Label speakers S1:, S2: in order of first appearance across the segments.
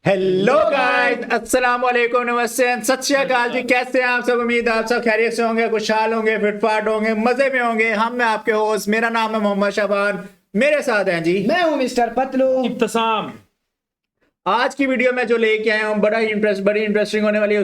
S1: Hello guys, अस्सलाम वालेकुम, नमस्ते, सत श्री अकाल जी। कैसे हैं आप सब? उम्मीद है आप सब खैरियत से होंगे, खुशहाल होंगे, फिटफाट होंगे, मजे में होंगे। हम मैं आपके होस्ट, मेरा नाम है मोहम्मद शाबान, मेरे साथ हैं जी
S2: मैं हूं मिस्टर पतलू
S3: इब्तसाम।
S1: आज की वीडियो में जो लेके आए हैं बड़ी इंटरेस्टिंग होने वाली है।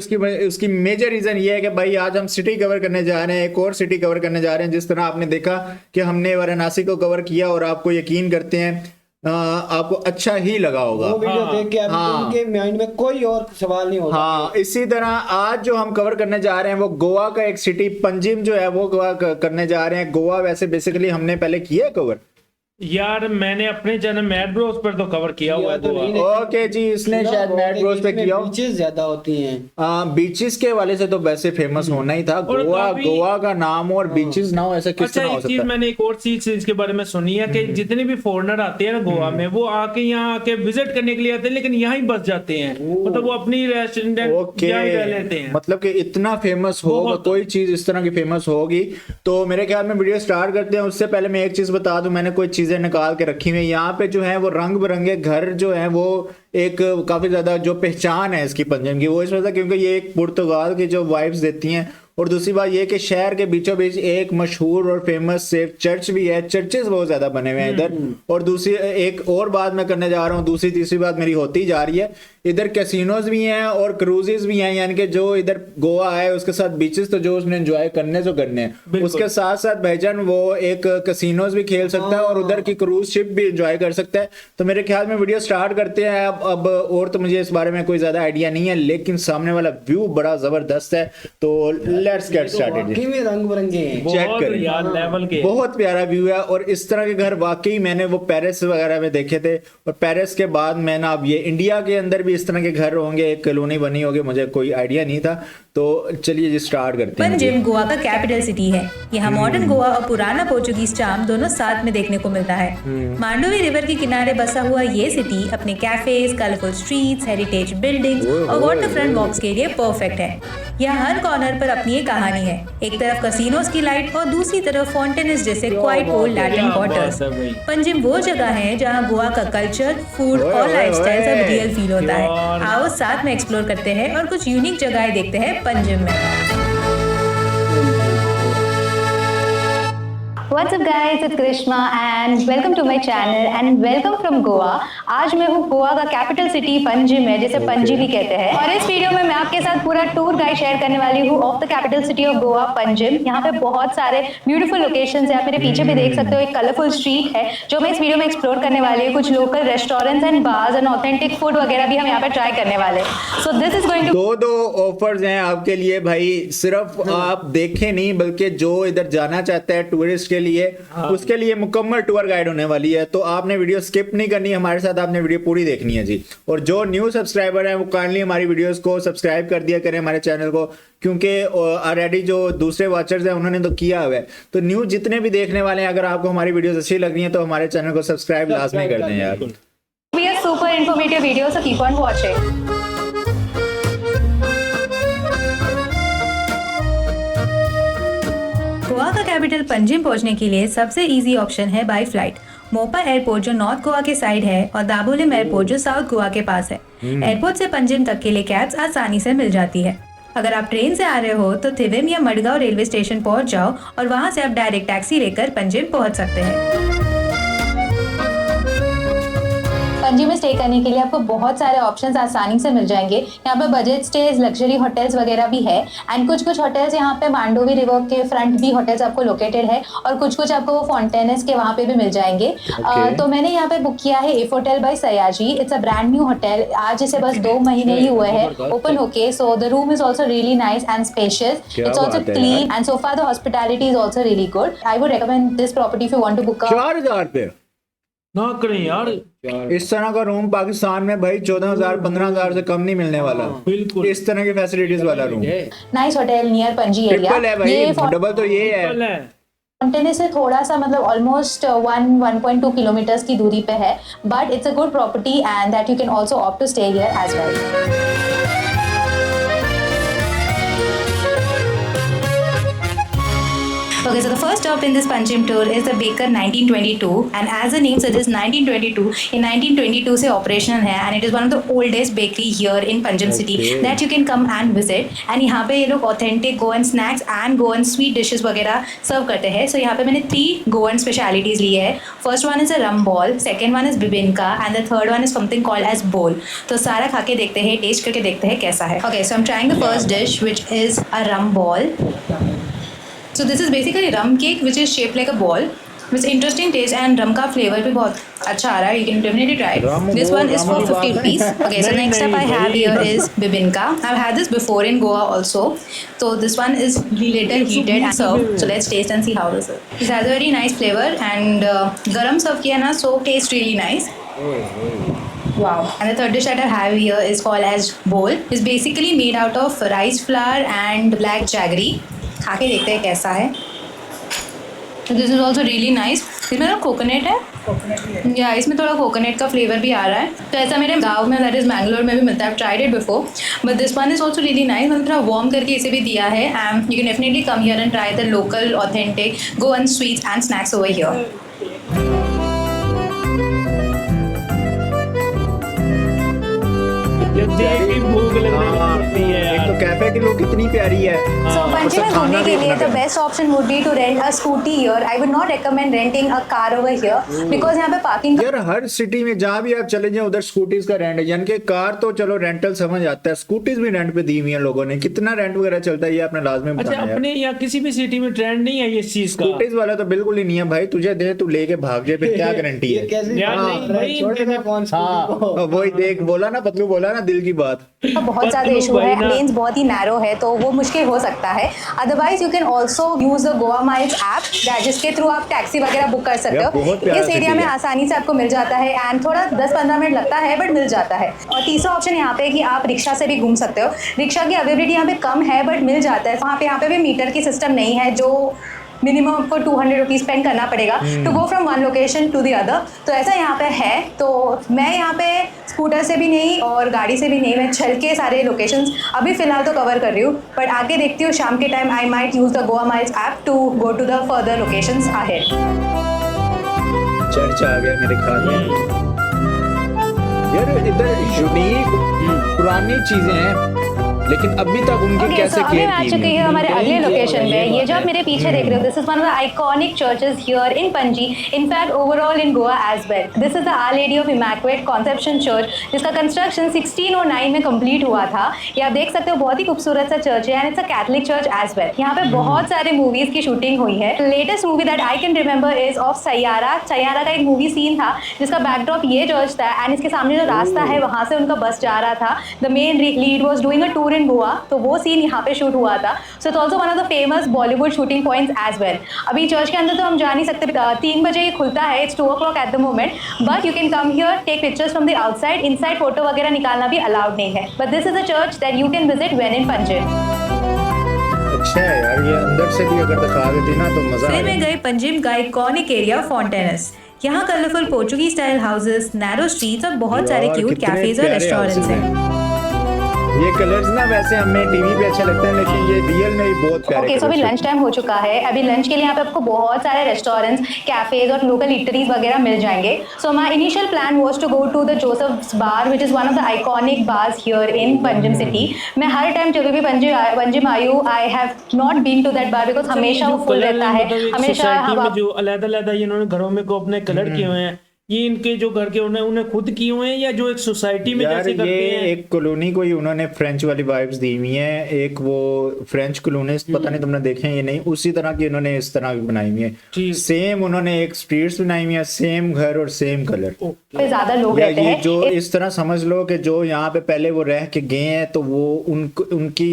S1: उसकी मेजर रीजन ये है कि भाई आज हम सिटी कवर करने जा रहे हैं, एक और सिटी कवर करने जा रहे हैं। जिस तरह आपने देखा कि हमने वाराणसी को कवर किया और आपको यकीन करते हैं आपको अच्छा ही लगा होगा।
S2: वो वीडियो देख के
S1: हाँ।
S2: उनके माइंड में कोई और सवाल नहीं होगा।
S1: हाँ, इसी तरह आज जो हम कवर करने जा रहे हैं वो गोवा का एक सिटी पंजिम जो है वो गोवा करने जा रहे हैं। गोवा वैसे बेसिकली हमने पहले किया है कवर।
S3: यार मैंने अपने चैनल मैड ब्रोस पर तो कवर किया हुआ है
S2: तो
S3: गोवा।
S2: नहीं,
S1: ओके जी, इसने शायद मैड ब्रोस पे किया हो।
S2: बीचेस ज्यादा होती हैं।
S1: बीचेस के वाले से तो वैसे फेमस होना ही था।
S3: और
S1: गोवा
S3: काफी-
S1: गोवा का नाम हो और बीचेस ना हो, ऐसा किस
S3: अच्छा,
S1: तरह हो
S3: एक चीज
S1: सकता है?
S3: मैंने एक और चीज इसके बारे में सुनी है कि जितने भी फॉरेनर आते हैं ना गोवा में, वो आके यहाँ आके विजिट करने के लिए आते हैं, लेकिन यहाँ ही बस जाते हैं। मतलब वो अपनी रेस्टोरेंट
S1: ओके,
S3: यहाँ ही रह लेते हैं।
S1: मतलब कि इतना फेमस होगा,
S3: बहुत।
S1: कोई चीज इस तरह की फेमस होगी। तो मेरे ख्याल में वीडियो स्टार्ट करते हैं। उससे पहले मैं एक चीज बता दूं, मैंने कोई चीजें निकाल के रखी हुई हैं। यहाँ पे जो है वो रंग बिरंगे घर जो है वो एक काफी ज्यादा जो पहचान है इसकी पंजाब की, वो इस वजह से क्योंकि ये एक पुर्तगाल की जो वाइब्स देती हैं। और दूसरी बात ये कि शहर के बीचों बीच एक मशहूर और फेमस सेफ चर्च भी है। चर्चेस बहुत ज्यादा बने हुए हैं इधर। और दूसरी एक और बात मैं करने जा रहा हूँ, दूसरी तीसरी बात मेरी होती जा रही है। इधर कैसीनोज भी हैं और क्रूजेस भी हैं, यानी कि जो इधर गोवा है उसके साथ बीचेस तो जो उसने एंजॉय करने जो करने हैं, उसके साथ साथ भाईजान वो एक कैसीनोज भी खेल सकता है और उधर की क्रूज शिप भी एंजॉय कर सकता है। तो मेरे ख्याल में वीडियो स्टार्ट करते हैं अब और तो मुझे इस बारे में कोई ज्यादा आइडिया नहीं है, लेकिन सामने वाला व्यू बड़ा जबरदस्त है। तो लेट्स गेट स्टार्टेड।
S2: वाकई में रंग बिरंगे हैं।
S1: चेक
S3: बहुत
S1: करें।
S3: यार लेवल के।
S1: बहुत प्यारा व्यू है। और इस तरह के घर वाकई मैंने वो पेरिस वगैरह में देखे थे, और पेरिस के बाद मैंने अब ये इंडिया के अंदर भी इस तरह के घर होंगे, एक कॉलोनी बनी होगी, मुझे कोई आइडिया नहीं था। तो चलिए जी स्टार्ट करते हैं।
S4: पंजिम गोवा का कैपिटल सिटी है। यहाँ मॉडर्न गोवा और पुराना पोर्चुगीज चार्म दोनों साथ में देखने को मिलता है। मांडोवी रिवर के किनारे बसा हुआ ये सिटी अपने cafes, colourful streets, heritage buildings और वाटर फ्रंट वॉक्स के लिए परफेक्ट है। यहाँ हर कॉर्नर पर अपनी एक कहानी है। एक तरफ कसिनोज की लाइट और दूसरी तरफ फाउंटेन्स जैसे quite old Latin quarters. Panjim वो जगह है जहाँ गोवा का कल्चर, फूड और लाइफस्टाइल सब रियल फील होता है। आओ साथ में एक्सप्लोर करते हैं और कुछ यूनिक जगहें देखते हैं पंजिम में।
S5: What's up guys, it's Grishma and welcome to my channel and welcome from Goa। आज मैं हूँ गोवा का कैपिटल सिटी पंजिम में, जिसे पंजी भी कहते हैं। और इस वीडियो में मैं आपके साथ पूरा टूर गाइड शेयर करने वाली हूँ of the capital city of Goa Panjim. यहाँ पे बहुत सारे ब्यूटीफुल लोकेशंस हैं। आप मेरे पीछे भी देख सकते हो, एक कलरफुल स्ट्रीट है जो मैं इस वीडियो में एक्सप्लोर करने वाली हूँ। कुछ local restaurants and bars and authentic food वगैरह भी हम यहाँ पे ट्राई करने वाले हैं। So this is going to
S1: दो ऑफर्स हैं आपके लिए भाई। सिर्फ आप देखें नहीं, बल्कि जो इधर जाना चाहता है टूरिस्ट के लिए, उसके लिए मुकम्मल टूर गाइड होने वाली है। तो आपने वीडियो स्किप नहीं करनी, हमारे साथ आपने वीडियो पूरी देखनी है जी। और जो न्यू सब्सक्राइबर हैं वो काइंडली हमारी वीडियोस को सब्सक्राइब कर दिया करें, हमारे चैनल को, क्योंकि ऑलरेडी जो दूसरे वॉचर्स हैं उन्होंने तो किया हुआ है। तो न्यू जितने भी देखने वाले हैं, अगर आपको हमारी वीडियोस अच्छी लग रही हैं तो हमारे चैनल को सब्सक्राइब लाजमी कर दें यार।
S5: Be a super informative video, so keep on watching.
S4: Goa का कैपिटल पंजिम पहुंचने के लिए सबसे इजी ऑप्शन है बाय फ्लाइट। मोपा एयरपोर्ट जो नॉर्थ गोवा के साइड है और दाबोलिम एयरपोर्ट जो साउथ गोवा के पास है। एयरपोर्ट से पंजिम तक के लिए कैब्स आसानी से मिल जाती है। अगर आप ट्रेन से आ रहे हो तो थिविम या मडगांव रेलवे स्टेशन पहुंच जाओ और वहां से आप डायरेक्ट टैक्सी लेकर पंजिम पहुंच सकते हैं।
S5: पंजिम में स्टे करने के लिए आपको बहुत सारे ऑप्शंस आसानी से मिल जाएंगे। यहाँ पे बजट स्टेज, लग्जरी होटल्स वगैरह भी है एंड कुछ होटल्स यहाँ पे मांडोवी रिवर के फ्रंट भी होटल्स आपको लोकेटेड है और कुछ आपको वो फाउंटेन्स के वहाँ पे भी मिल जाएंगे। तो मैंने यहाँ पे बुक किया है if hotel by Sayaji. It's a brand new hotel, आज इसे बस 2 महीने ही हुए हैं ओपन होके। So the room is also really nice and spacious. It's also clean and so far the hospitality is also really good. I would recommend this property if you want to book.
S1: 4000 पे
S3: ना करें यार,
S1: इस तरह का room Pakistan में भाई 14,000 15,000 से कम नहीं मिलने वाला।
S3: बिल्कुल
S1: इस तरह की फैसिलिटीज वाला रूम।
S5: नाइस होटल नियर पंजी एरिया।
S1: ट्रिपल है भाई, डबल तो ये है।
S5: फाउंटेन से थोड़ा सा मतलब ऑलमोस्ट 1.2 किलोमीटर्स की दूरी पे है, but it's a good property and that you can also opt to stay here as well.
S4: Okay, so the first stop in this Panjim tour is the Baker 1922, and as the name suggests 1922, in 1922 से operational है, and it is one of the oldest bakery here in Panjim city that you can come and visit. And यहाँ पे ये लोग authentic Goan snacks and Goan sweet dishes वगैरह serve करते हैं. So यहाँ पे मैंने 3 Goan specialities ली है. First one is a rum ball, second one is bibinka, and the third one is something called as bowl. तो सारा खा के देखते हैं, taste करके देखते हैं कैसा है. Okay, so I'm trying the first dish, which is a rum ball. So this is basically rum cake which is shaped like a ball with interesting taste, and rum का flavor भी बहुत अच्छा आ रहा है. You can definitely try it. This one is for 50 rupees. Okay, so next up I have here is bibinka. I've had this before in Goa also. So this one is little heated and served. So let's taste and see how this is. This has a very nice flavor, and garam serve किया ना, so tastes really nice. Wow. And the third dish that I have here is called as bowl. It's basically made out of rice flour and black jaggery. खा के देखते हैं कैसा है. This is also really nice. इसमें ना coconut है या इसमें थोड़ा कोकोनट का फ्लेवर भी आ रहा है. तो ऐसा मेरे गाँव में, दैट इज़ मैंगलोर में भी मिलता है. Tried it before, but this one is also really nice. मैंने थोड़ा वार्म करके इसे भी दिया है. And you can definitely come here and try the local authentic Goan sweets and snacks over here.
S3: भूख लगने लगती है
S1: एक
S3: यार.
S1: तो कैफे की लोग कितनी प्यारी है.
S5: So Panjim में घूमने के लिए the best option would be to rent a scooty here. I would not recommend renting a car over here because यहाँ पे parking
S1: यार हर सिटी में जहाँ भी आप चले जाए उधर स्कूटीज का रेंट है. यानी कि कार तो चलो रेंटल समझ आता है, स्कूटीज भी रेंट पे दी हुई है लोगों ने. कितना रेंट वगैरह चलता है ये आपने लाजमी
S3: अच्छा,
S1: बताना
S3: अपने या किसी भी सिटी में ट्रेंड नहीं है इस चीज का.
S1: स्कूटीज वाला तो बिल्कुल ही नहीं है भाई. तुझे दे तू लेके भाग जाए फिर क्या गारंटी
S2: ये
S1: है.
S2: कैसे
S3: यार नहीं भाई,
S2: छोड़ेगा कौन स्कूटी को?
S1: वही देख बोला ना पतलू, बोला ना दिल की बात.
S5: का बहुत ज़्यादा
S3: पतलू
S5: इशू है.
S3: भाई ना.
S5: लेन्स बहुत ही नैरो है तो वो मुश्किल हो सकता है. Otherwise you can also use the Goa miles app जिसके थ्रू आप टैक्सी वगैरह बुक कर सकते
S1: यार,
S5: हो.
S1: बहुत प्यारा
S5: इस एरिया
S1: city
S5: में
S1: है.
S5: आसानी से आपको मिल जाता है एंड थोड़ा 10-15 मिनट लगता है बट मिल जाता है. और तीसरा ऑप्शन यहाँ पे है कि आप रिक्शा से भी घूम सकते हो. रिक्शा की अवेलेबिलिटी यहाँ पे कम है बट मिल जाता है. यहाँ पे भी मीटर की सिस्टम नहीं है जो मिनिमम आपको 200 रुपीज़ स्पेंड करना पड़ेगा to go from one location to the other. तो ऐसा यहाँ पे है. तो मैं यहाँ पे स्कूटर से भी नहीं और गाड़ी से भी नहीं, मैं चल के सारे लोकेशंस अभी फ़िलहाल तो कवर कर रही हूँ. बट आगे देखती हूँ शाम के time I might use the Goa miles app to go to the further locations ahead.
S1: Church आ गया मेरे ख्याल में. यार इधर यूनिक पुरानी चीजें हैं लेकिन अभी तक उनकी
S5: Okay,
S1: कैसे
S5: so अभी
S1: केयर
S5: मैं आ
S1: की
S5: चुकी
S1: हुई
S5: हूँ
S1: है.
S5: हमारे अगले लोकेशन पे. ये जो आप मेरे पीछे देख रहे हो, this is one of the iconic churches here in Panaji. In fact overall in Goa as well. This is the our lady of immaculate conception church जिसका कंस्ट्रक्शन 1609 में कंप्लीट हुआ था. ये आप देख सकते हो, बहुत ही खूबसूरत सा चर्च है and it's a catholic church as well. यहाँ पे बहुत सारे मूवीज की शूटिंग हुई है. Latest movie that I can remember is of Saiyaara. Saiyaara का एक मूवी सीन था जिसका बैकड्रॉप ये चर्च था एंड इसके सामने जो रास्ता है वहाँ से उनका बस जा रहा था. The main lead was doing a tour in Goa, तो वो सीन यहाँ पे शूट हुआ था. So it's also one of the famous Bollywood shooting points as well. अभी चर्च के अंदर तो हम जा नहीं सकते, 3 बजे ये खुलता है. It's 2 o'clock at the moment, but you can come here, take pictures from the outside. Inside photo वगैरह निकालना भी अलाउड नहीं है. But this is a church that you can visit when in Panjim.
S1: अच्छा है यार, ये अंदर से भी अगर दिखा देती ना तो मजा
S4: फिर
S1: आ
S4: मैं गई पंजिम का आइकॉनिक एरिया फॉन्टेनस. यहाँ colourful Portuguese style houses, narrow streets और बहुत सारे
S1: यार,
S4: क्यूट
S1: कितने
S4: कैफेज और
S1: प्यारे
S4: रेस्टोरेंट्स
S1: houses
S4: हैं.
S1: ये कलर्स ना वैसे हमें टीवी पे अच्छे लगते हैं लेकिन ये रियल में भी बहुत प्यारे
S5: ओके, सो अभी
S1: colours हैं.
S5: लंच टाइम हो चुका है. अभी लंच के लिए यहाँ पे आपको बहुत सारे रेस्टोरेंट्स, कैफेज और लोकल इटरीज वगैरह मिल जाएंगे. So my initial plan was to go to the Joseph's bar which is one of the iconic bars here in Panjim city. मैं हर टाइम जब भी पंजिम आई हूँ, I have not been to that bar because हमेशा वो फुल रहता है. हमेशा
S3: में जो अलग-अलग इन्होंने घरों में को अपने कलर किए हुए हैं, ये इनके जो घर के उन्हें खुद किए हुए हैं या जो एक सोसाइटी में
S1: यार
S3: जैसे करते
S1: ये
S3: हैं.
S1: एक कॉलोनी को ही उन्होंने फ्रेंच वाली वाइब्स दी हुई हैं. एक वो फ्रेंच कॉलोनी, पता नहीं तुमने देखे हैं ये नहीं, उसी तरह की उन्होंने इस तरह की बनाई हुई है.
S3: ठीक.
S1: सेम उन्होंने एक स्ट्रीट्स बनाई हुई है, सेम घर और सेम कलर.
S5: पे ज्यादा लोग
S1: या
S5: रहते
S1: ये
S5: हैं.
S1: जो इस तरह समझ लो कि जो यहाँ पे पहले वो रह के गए हैं तो वो उनकी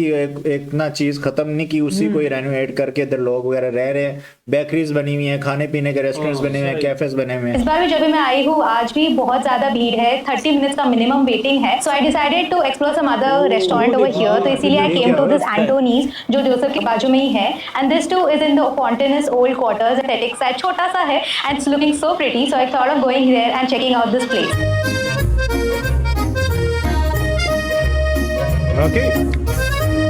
S1: एक ना चीज खत्म नहीं की, उसी को ही रेनोवेट करके इधर लोग वगैरह रह रहे हैं. बेकरीज बनी हुई हैं, खाने पीने के रेस्टोरेंट्स बने हुए हैं, कैफेज बने हुए हैं.
S5: इस बार भी जब भी मैं आई हूँ, आज भी बहुत ज्यादा भीड़ है. 30 मिनट्स का मिनिमम वेटिंग है. So I decided to explore some other restaurant over here. तो इसीलिए I came to this Anthony's जो जोसेफ के बाजू में ही है. And this too is in the Fontainhas old quarters. Aesthetic side छोटा सा है and it's looking so pretty. So I thought of going there and checking out this place.
S1: Okay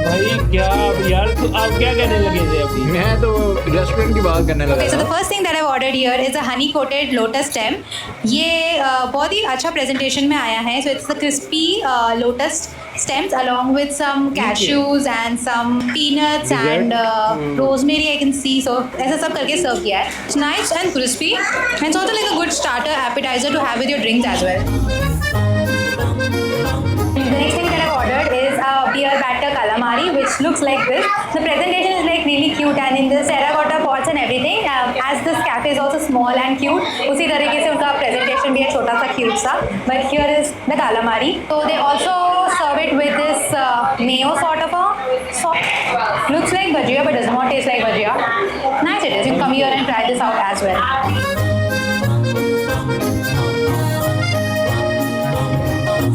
S3: भाई क्या यार, तो आप क्या कहने लगे थे अभी?
S1: मैं तो रेस्टोरेंट की बात करने लगा
S4: Okay, so the
S1: था।
S4: first thing that I've ordered here is a honey coated lotus stem. ये बहुत ही अच्छा presentation में आया है. So it's the crispy lotus stems along with some cashews and some peanuts and rosemary I can see. So ऐसा सब करके serve किया है. It's nice and crispy. And it's also like a good starter appetizer to have with your drinks as well. The next thing that I've ordered is a beer batter calamari, which looks like this. The presentation is like really cute and in the terracotta pots and everything. As this cafe is also small and cute, उसी तरीके से उनका presentation भी है छोटा सा cute सा. But here is the calamari. So they also serve it with this mayo sort of a sauce. Looks like bhajia but does not taste like bhajia. Nice it is. You can come here and try this out as well.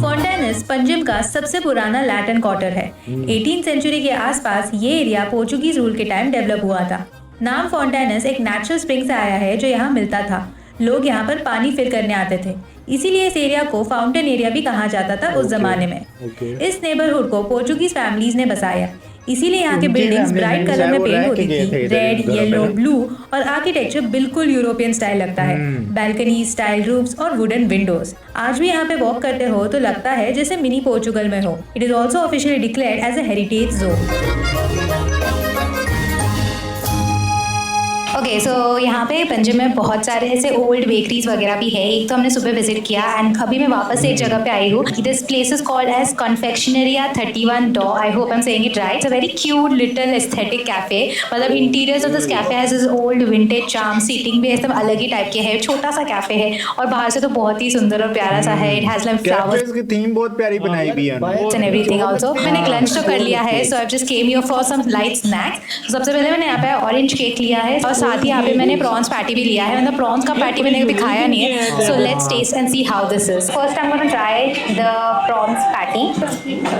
S4: फोंटेनस Panjim का सबसे पुराना Latin quarter है। 18th century के आसपास ये area Portuguese rule के time develop हुआ था। नाम फोंटेनस एक नेचुरल स्प्रिंग से आया है जो यहाँ मिलता था। लोग यहाँ पर पानी फिल करने आते थे, इसीलिए इस एरिया को फाउंटेन एरिया भी कहा जाता था उस जमाने में। इस नेबरहुड को पोर्चुगीज फैमिलीज ने बसाया, इसीलिए यहाँ के बिल्डिंग्स ब्राइट कलर में पेंट होती थी, रेड, येलो, ब्लू, और आर्किटेक्चर बिल्कुल यूरोपियन स्टाइल लगता है। बैल्कनी स्टाइल रूफ्स और वुडन विंडोज। आज भी यहाँ पे वॉक करते हो तो लगता है जैसे मिनी पोर्चुगल में हो। It is also officially declared as a heritage zone. Okay, so यहाँ पे पंजिम में बहुत सारे ऐसे ओल्ड बेकरीज वगैरह भी है। एक तो हमने सुबह विजिट किया एंड अभी मैं वापस से एक जगह पे आई हूँ। This place is called as कन्फेक्शनरिया 31 डॉ। I hope I am saying it right. It's a very cute little aesthetic cafe. मतलब interiors of this cafe has this old vintage charm. Seating भी एकदम अलग ही टाइप के है। छोटा सा कैफे है और बाहर से तो बहुत ही सुंदर और प्यारा सा है। It has like flowers
S1: cafes की थीम बहुत प्यारी बनाई भी है
S4: एंड एवरीथिंग आल्सो। मैंने लंच तो कर लिया है, so I just came here for some light snacks. सबसे पहले मैंने यहाँ पे ऑरेंज केक लिया है और साथ ही यहाँ पे मैंने प्रॉन्स पैटी भी लिया है। मतलब प्रॉन्स का पैटी मैंने कभी खाया नहीं है, so let's taste and see how this is. First I am gonna try the prawns patty.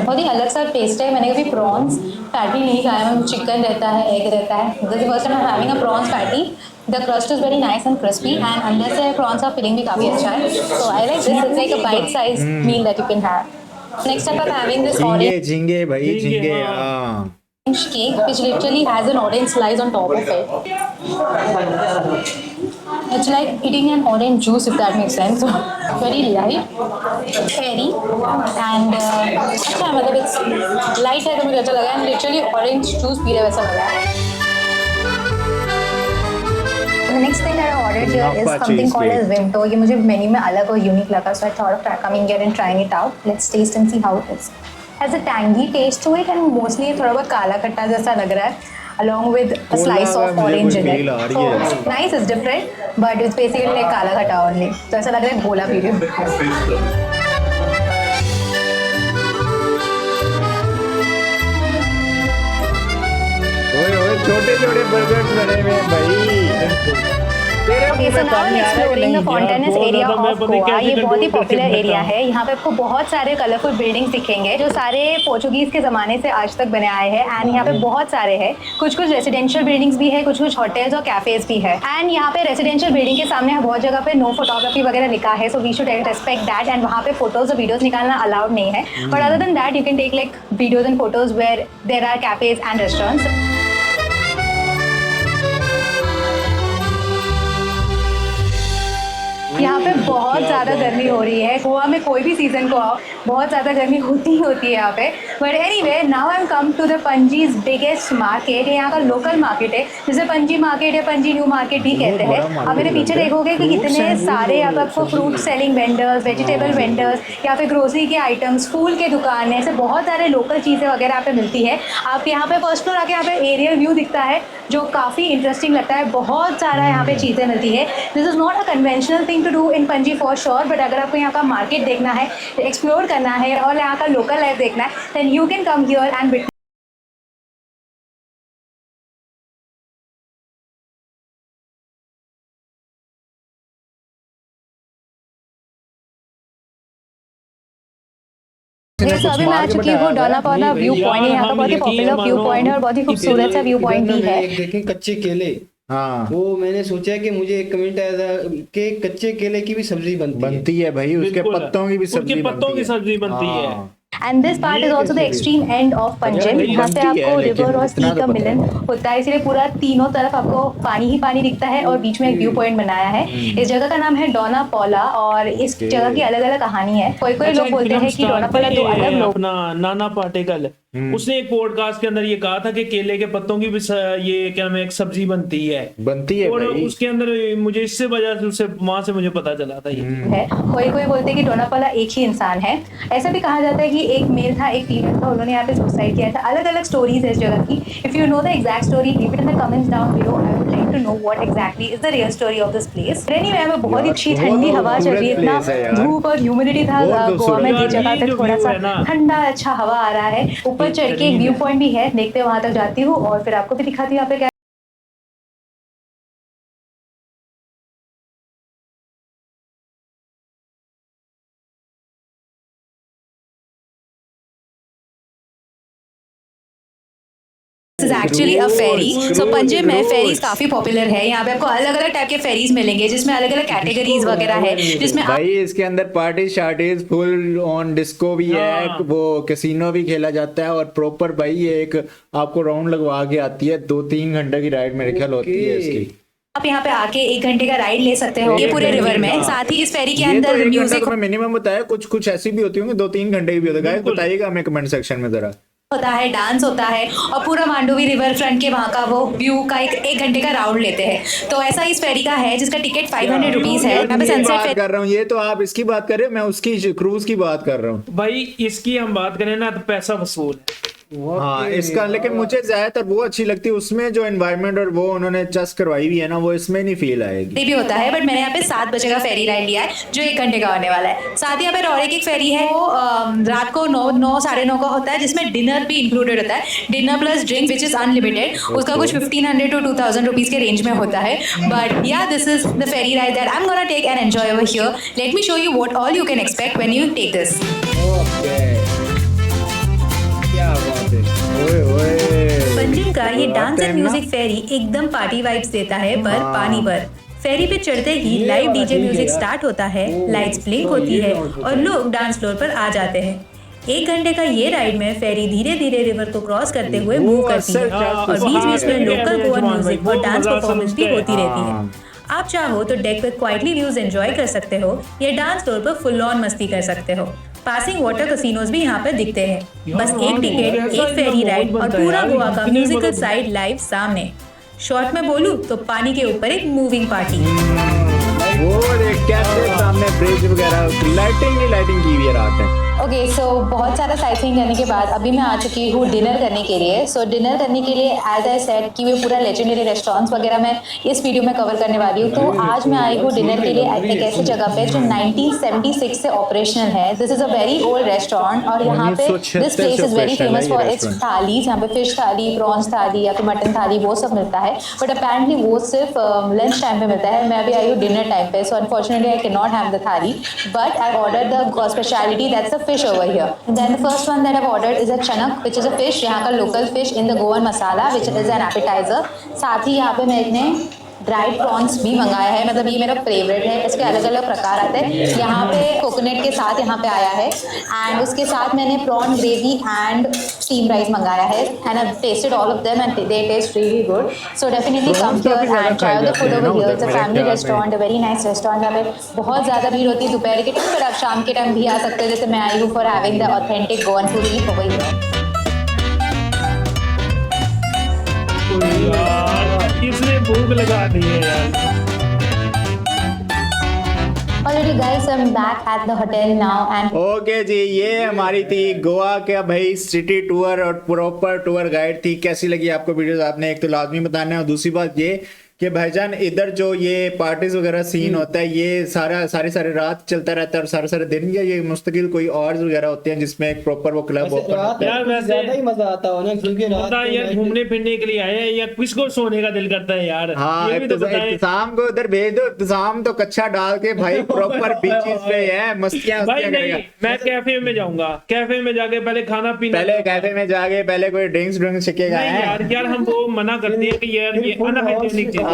S4: बहुत ही अलग सा टेस्ट है। मैंने कभी प्रॉन्स पैटी नहीं खाया। मैं चिकन रहता है, एग रहता है। This first time I am having a prawns patty. The crust is very nice and crispy and अंदर से प्रॉन्स का फिलिंग भी काफी अच्छा है। So I like this. It's like a bite size meal that you can have. Next up I am having this orange
S1: झींगे भाई झींगे। हाँ,
S4: cake which literally has an orange slice on top of it. It's like eating an orange juice, if that makes sense. Very light, airy, and अच्छा, मतलब it's light है तो मुझे अच्छा लगा। And literally orange juice P रहे वैसा लगा। The next thing that I ordered here is something called as Vimto. ये मुझे मेन्यू में अलग और यूनिक लगा, so I thought of coming here and trying it out. Let's taste and see how it is. Has a tangy taste to it and mostly थोड़ा बहुत काला खट्टा जैसा लग रहा है, along with a slice of orange in it. So it's nice, it's different, but it's basically like काला खट्टा only. तो ऐसा लग रहा है गोला पी रही हूँ।
S1: छोटे छोटे बर्गर्स बने हुए हैं भाई।
S4: Okay, so now I'm exploring the Fontaines area of Goa. ये बहुत ही पॉपुलर एरिया है। यहाँ पे आपको बहुत सारे कलरफुल बिल्डिंग्स दिखेंगे जो सारे पोर्चुगीज के ज़माने से आज तक बने आए हैं। एंड यहाँ पे बहुत सारे हैं। कुछ कुछ रेजिडेंशियल बिल्डिंग्स भी है, कुछ कुछ होटल्स और कैफेज भी है। एंड यहाँ पे रेजिडेंशियल बिल्डिंग के सामने बहुत जगह पे नो फोटोग्राफी वगैरह लिखा है, so we should respect that. And वहाँ पे फोटोज और वीडियोज निकालना अलाउड नहीं है, but other than that you can take like videos and photos where there are cafes and restaurants. यहाँ पे बहुत ज़्यादा गर्मी हो रही है। गोवा में कोई भी सीजन को आओ बहुत ज़्यादा गर्मी होती है यहाँ पे। But anyway, now I am come to the Panaji's biggest market. यहाँ का लोकल मार्केट है, जिसे पणजी मार्केट या पणजी न्यू मार्केट भी कहते हैं। अब मेरे पीछे देखोगे कि कितने सारे यहाँ पे आपको fruit selling vendors, vegetable vendors, या फिर ग्रोसरी के आइटम्स, फूल के दुकान, ऐसे बहुत सारे लोकल चीज़ें वगैरह यहाँ पे मिलती है। आप यहाँ पे फर्स्ट फ्लोर आके यहाँ पे एरियल व्यू दिखता है जो काफ़ी इंटरेस्टिंग लगता है। बहुत सारा यहाँ पे चीज़ें मिलती है। This is not a conventional thing to do in Panaji for sure, but अगर आपको यहाँ का मार्केट देखना है, एक्सप्लोर करना है और यहाँ का लोकल लाइफ देखना है, then you can come here and तो अभी मैं आ चुकी हूँ डोनापावला व्यू पॉइंट। यहाँ का बहुत ही पॉपुलर व्यू पॉइंट है और बहुत ही खूबसूरत सा व्यू पॉइंट भी है।
S2: देखें कच्चे केले।
S1: हाँ,
S2: वो मैंने सोचा कि मुझे एक कमेंट आया था कि कच्चे केले की भी सब्जी बनती
S1: है भाई, उसके
S3: बिल्कुल।
S1: पत्तों की भी सब्जी
S3: उनके पत्तों की सब्जी बनती है।
S5: And this part is also the extreme end of Panjim. यहाँ पे
S1: बनती है,
S5: आपको
S1: लेकिन
S5: रिवर और
S1: इतना
S5: सी
S1: तो
S5: का
S1: पता
S5: मिलन होता है, इसलिए पूरा तीनों तरफ आपको पानी ही पानी दिखता है और बीच में एक व्यू पॉइंट बनाया है। इस जगह का नाम है डोना पौला और इस जगह की अलग अलग कहानी है। कोई कोई लोग बोलते हैं कि डोना पौला दो अलग लोग
S3: अपना नाना पाटेकल उसने एक पॉडकास्ट के अंदर ये कहा था कि केले के पत्तों की भी ये क्या नाम है, एक सब्जी बनती है और
S1: भाई।
S3: उसके अंदर मुझे इससे वजह से उससे वहां से मुझे पता चला था ये
S5: है। कोई कोई बोलते हैं कि डोना पौला एक ही इंसान है। ऐसा भी कहा जाता है कि एक मेल था एक फीमेल था, उन्होंने यहाँ पे सुसाइड किया था। अलग अलग स्टोरीज है इस जगह की। If you know the exact story leave it in the comments down below. I would like to know what exactly is the real story of this place. Anyway यहाँ पे बहुत ही अच्छी ठंडी हवा चल रही है, इतना धूप और ह्यूमिडिटी था गोवा में की जगह पे, थोड़ा सा ठंडा अच्छा हवा आ रहा है। ऊपर चढ़ के एक व्यू पॉइंट भी है, देखते वहां तक जाती हूँ और फिर आपको भी दिखाती हूँ यहाँ पे क्या This is actually a ferry. So Panjim में फेरीज काफी पॉपुलर है। यहाँ पे आपको अलग अलग टाइप के फेरीज मिलेंगे जिसमें अलग अलग कैटेगरीज वगैरह है, जिसमें
S1: भाई इसके अंदर पार्टी शार्टीज फुल ऑन डिस्को भी है, वो कैसीनो भी खेला जाता है और प्रॉपर भाई ये एक आपको राउंड लगवा के आती है। 2-3 घंटे की राइड मेरे ख्याल होती है इसकी।
S5: आप यहाँ पे आके 1 घंटे का राइड ले सकते हो ये पूरे रिवर में। साथ ही इस फेरी के अंदर म्यूजिक
S1: मिनिमम बताया, कुछ ऐसी भी होती होंगी 2-3 घंटे की भी होता है। बताइएगा हमें कमेंट सेक्शन में जरा।
S5: होता है, डांस होता है और पूरा मांडोवी रिवर फ्रंट के वहाँ का वो व्यू का एक घंटे का राउंड लेते हैं। तो ऐसा इस फेरी का है जिसका टिकट 500 रुपीज है। मैं सनसेट
S1: कर रहा हूँ, ये तो आप इसकी बात कर रहे हो, मैं उसकी क्रूज की बात कर रहा हूँ।
S3: भाई इसकी हम बात करें ना तो पैसा वसूल है।
S1: हाँ इसका, लेकिन मुझे ज्यादातर वो अच्छी लगती है, उसमें जो एनवायरनमेंट और वो उन्होंने चस करवाई हुई है ना, वो इसमें नहीं फील आएगी।
S5: भी होता है बट मैंने यहाँ पे 7 बजे का फेरी राइड लिया है जो 1 घंटे का होने वाला है। साथ ही यहाँ पे और एक फेरी है वो रात को 9 साढ़े 9 का होता है, जिसमें डिनर भी इंक्लूडेड होता है। Dinner plus drink which is unlimited. उसका कुछ 1500 to 2000 रुपीज के रेंज में होता है। But yeah this is the ferry ride that I am gonna take and enjoy over here. Let me show you what all you can expect when you take this. Panjim का ये dance and music फेरी एकदम party vibes देता है, पर पानी पर। फेरी पे चढ़ते ही लाइव डीजे म्यूजिक स्टार्ट होता है, लाइट्स ब्लिंक होती है और लोग डांस फ्लोर पर आ जाते हैं। 1 घंटे का ये राइड में फेरी धीरे धीरे रिवर को क्रॉस करते हुए मूव करती है और बीच बीच में लोकल गोवन म्यूजिक और डांस परफॉर्मेंस भी होती रहती है। आप चाहो तो डेक पे क्वाइटली व्यूज एंजॉय कर सकते हो या डांस फ्लोर पर फुल ऑन मस्ती कर सकते हो। पासिंग वाटर कैसीनोज भी यहाँ पे दिखते हैं। बस एक टिकट, एक फेरी राइड और पूरा गोवा का म्यूजिकल साइड लाइव सामने। शॉर्ट में बोलूं तो पानी के ऊपर एक मूविंग पार्टी।
S1: वो कैसे सामने ब्रिज वगैरह लाइटिंग की हुई है रात में।
S5: ओके सो बहुत सारा साइकिलिंग करने के बाद अभी मैं आ चुकी हूँ डिनर करने के लिए। सो डिनर करने के लिए एज आई सेड कि वो पूरा लेजेंडरी रेस्टोरेंट्स वगैरह मैं इस वीडियो में कवर करने वाली हूँ। तो आज मैं आई हूँ डिनर के लिए एक ऐसी जगह पे जो 1976 से ऑपरेशनल है। This is a very old restaurant और यहाँ पे this place is very famous for its thalis. यहाँ पे फिश थाली, प्रॉन्स थाली या फिर मटन थाली वो सब मिलता है। बट अपेरेंटली वो सिर्फ लंच टाइम पे मिलता है। मैं अभी आई हूँ डिनर टाइम पे, so unfortunately I can not have the thali but I order the speciality that's a fish over here. And then the first one that I've ordered is a chanak, which is a fish, यहाँ का local fish in the Goan masala, which is an appetizer. साथ ही यहाँ पे मैंने dried prawns भी मंगाया है, मतलब ये मेरा फेवरेट है। इसके अलग अलग प्रकार आते हैं। यहाँ पे कोकोनट के साथ यहाँ पे आया है एंड उसके साथ मैंने prawn gravy and steam rice मंगाया है and I tasted all of them and they taste really good. So definitely come here and try the food over here. It's a family restaurant, a very nice restaurant. यहाँ पे बहुत ज़्यादा भीड़ होती है दोपहर के टाइम, पर आप शाम के टाइम भी आ सकते हो। जैसे मैं आई हूँ for having the authentic Goan food over here.
S3: इसने भूख लगा दी है यार।
S5: Alrighty guys, I'm back at the hotel now and
S1: okay जी, ये हमारी थी गोवा का भाई सिटी टूर और प्रॉपर टूर गाइड थी। कैसी लगी आपको वीडियोस, आपने एक तो लाजमी बताना है और दूसरी बात ये कि भाईजान इधर जो ये पार्टीज वगैरह सीन होता है ये सारी रात चलता रहता है और सारे दिन, या ये मुस्तकिल कोई और वगैरह होते हैं जिसमें एक प्रॉपर वो क्लब ओपन होता है?
S2: यार वैसे ज्यादा ही मजा आता हो ना, क्योंकि रात
S3: यार घूमने फिरने के लिए आए हैं या किसको सोने का दिल करता है यार।
S1: हाँ,
S3: ये भी तो बताएं।
S1: इत्तिसाम को उधर भेज दो। इत्तिसाम तो कच्चा डाल के भाई प्रॉपर बीचेस पे है, मस्तियां
S3: भाई नहीं,
S1: करेगा।
S3: मैं कैफे में जाऊंगा, कैफे में जाके पहले खाना पीना,
S1: पहले कैफे में जाके पहले कोई ड्रिंक्स छिकेगा।
S3: नहीं यार हम वो मना करते हैं कि यार ये अनहाइजीनिक चीज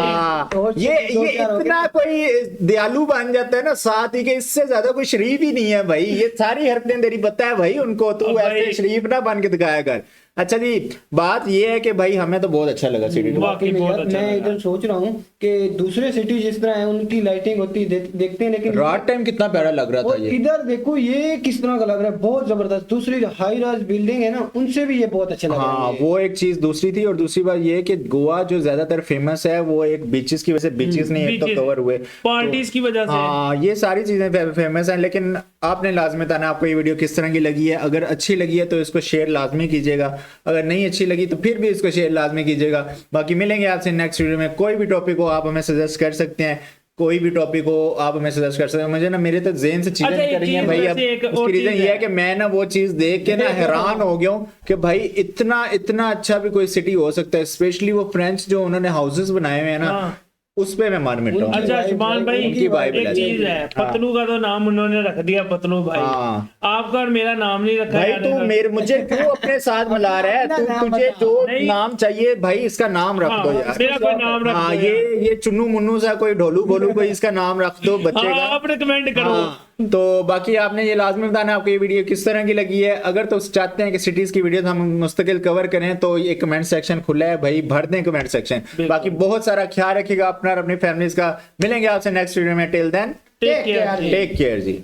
S1: ये इतना कोई दयालु बन जाता है ना साथ ही के, इससे ज्यादा कोई शरीफ ही नहीं है भाई। ये सारी हरकतें तेरी पता है भाई उनको, तू ऐसे शरीफ ना बन के दिखाया कर। अच्छा जी, बात ये है कि भाई हमें तो बहुत अच्छा लगा सिटी टूर।
S3: वाकई बहुत अच्छा
S2: मैं
S3: लगा।
S2: इधर सोच रहा हूँ कि दूसरे सिटी जिस तरह है उनकी लाइटिंग होती है देखते हैं, लेकिन
S1: रात टाइम कितना प्यारा लग रहा था
S2: और
S1: ये।
S2: इधर देखो ये किस तरह का लग रहा है, बहुत जबरदस्त। दूसरी हाई राइज बिल्डिंग है ना, उनसे भी ये बहुत अच्छे लग रहे
S1: हाँ
S2: हैं।
S1: वो एक चीज दूसरी थी। और दूसरी बात ये है कि गोवा जो ज्यादातर फेमस है वो एक बीचेस की वजह से, बीचेस नहीं एक तो
S3: beaches,
S1: कवर हुए,
S3: पार्टीज की वजह से।
S1: हाँ ये सारी चीजें फेमस हैं। लेकिन आपने लाजमी बताना आपको ये वीडियो किस तरह की लगी है। अगर अच्छी लगी है तो इसको शेयर लाजमी कीजिएगा, अगर नहीं अच्छी लगी तो फिर भी इसको शेयर लाजमी कीजिएगा। बाकी मिलेंगे आपसे नेक्स्ट वीडियो में। कोई भी टॉपिक हो आप हमें सजेस्ट कर सकते हैं, कोई भी टॉपिक हो आप हमें सजेस्ट कर सकते हैं। मुझे ना मेरे तो ज़हन से चीजें
S3: अच्छा,
S1: निकल रही हैं
S3: एक
S1: भाई।
S3: चीज़
S1: अब
S3: वैसे एक और
S1: उसकी रीजन
S3: चीज़
S1: ये है
S3: है।
S1: कि मैं ना वो चीज देख के ना हैरान हो गया हूँ कि भाई इतना इतना अच्छा भी कोई सिटी हो सकता है। स्पेशली वो फ्रेंच जो उन्होंने हाउसेस बनाए हुए हैं ना,
S3: हाँ।
S1: उस पे मैं मान मिटा हूँ।
S2: उनकी
S3: अच्छा
S2: vibe
S3: शुभान
S2: है,
S3: भाई,
S1: उनकी vibe
S3: एक
S1: है।
S3: चीज है,
S1: हाँ।
S3: पतलू का तो नाम उन्होंने रख दिया पतलू भाई।
S1: हाँ।
S3: आपका और मेरा नाम नहीं रखा
S1: भाई
S3: यार
S1: तू
S3: इन्होंने।
S1: मेरे मुझे क्यों अपने साथ मिला रहा है? तू तुझे जो
S3: नहीं।
S1: नाम चाहिए भाई इसका नाम रख दो
S3: हाँ,
S1: यार।
S3: मेरा कोई नाम रख
S1: हाँ
S3: दो यार।
S1: ये चुन्नू मुन्नू सा कोई ढोलू बोलू कोई इसका नाम रख दो बच्चे
S3: हाँ,
S1: का।
S3: आप रिकमेंड करो।
S1: हाँ, तो बाकी आपने ये लाजमी बताना आपको ये वीडियो किस तरह की लगी है। अगर तो चाहते हैं कि सिटीज की वीडियो हम मुस्तकिल कवर करें तो ये कमेंट सेक्शन खुला है भाई, भर दें कमेंट सेक्शन। बाकी बहुत सारा ख्याल रखिएगा अपना और अपनी फैमिलीज का। मिलेंगे आपसे नेक्स्ट वीडियो में। Till then
S3: take care.
S1: Take care जी।